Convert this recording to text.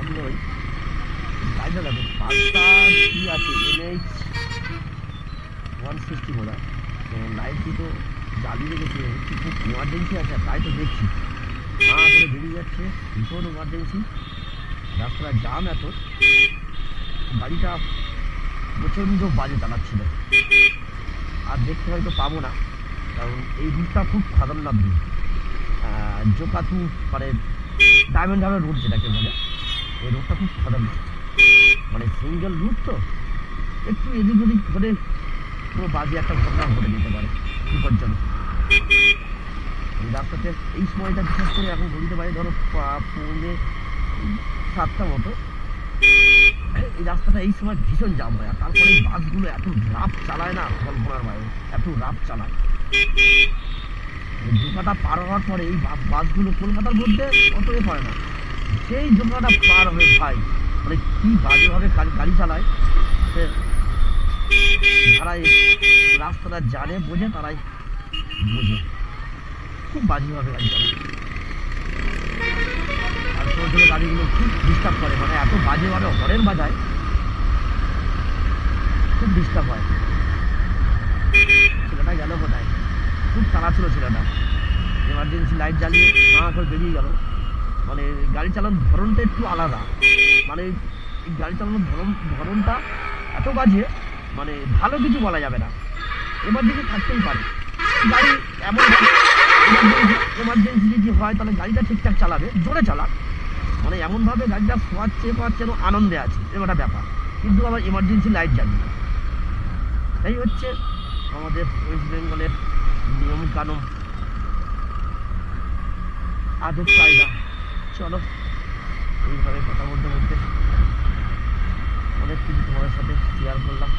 সামনে ওই গাড়িটা দেখো পাল্টা কি আছে NH 160 বোধ হয়। তো লাইটটি তো জ্বালিয়ে রেখেছে, একটু খুব ইমার্জেন্সি আছে, তাই তো দেখছি করে বেরিয়ে যাচ্ছে, ভীষণ ইমার্জেন্সি। রাস্তাটা জাম এত, গাড়িটা প্রচণ্ড বাজে চালাচ্ছিল। আর দেখতে হয়তো পাবো না, কারণ এই রুটটা খুব খতরনাক রুট। জোকাতু মানে ডায়মন্ড হারবার রুট যেটাকে বলে, এই রুটটা খুব খতরনাক, মানে সিঙ্গেল রুট তো একটু এদিক ওদিক ধরে পুরো বাজে একটা ঘটনা ঘটে যেতে পারে, বিপজ্জনক। এই রাস্তাতে এই সময়টা বিশেষ করে এখন ঘুরতে পারে ধরো 6:45 মতো, এই রাস্তাটা এই সময় ভীষণ জাম হয়। আর তারপরে এই বাসগুলো এত রাফ চালায় না, কল্পনার বাইরে এত রাফ চালায়। জোকাটা পার হওয়ার পরে এই বাসগুলো কলকাতার মধ্যে অত হয় না, সেই জোকাটা পার হবে ভাই, মানে কি বাজেভাবে গাড়ি চালায়। যারা রাস্তাটা জানে বোঝে তারাই বোঝে, খুব বাজেভাবে গাড়ি চালায়। আর ছোটো গাড়িগুলো খুব ডিস্টার্ব করে, মানে এত বাজেভাবে হরেন বাজায়, খুব ডিস্টার্ব হয়। ছেলেটা গেল কোথায়, খুব চালাচ্ছিল ছেলেটা, এমার্জেন্সি লাইট জ্বালিয়ে করে বেরিয়ে গেল। মানে গাড়ি চালানোর ধরনটা একটু আলাদা, মানে গাড়ি চালানোর ধরনটা এত বাজে, মানে ভালো কিছু বলা যাবে না। এমার্জেন্সি থাকতেই পারে, গাড়ি এমন এমার্জেন্সি যদি হয় তাহলে গাড়িটা ঠিকঠাক চালাবে, জোরে চালাক, মানে এমনভাবে গাড়িটা শোয়াচ্ছে যেন আনন্দে আছে, এরকম একটা ব্যাপার, কিন্তু আবার এমার্জেন্সি লাইট জ্বালিয়ে। এই হচ্ছে আমাদের ওয়েস্ট বেঙ্গলের নিয়মকানুন, আদব কায়দা। চলো, এইভাবে কথা বলতে বলতে অনেক কিছু তোমাদের সাথে শেয়ার করলাম।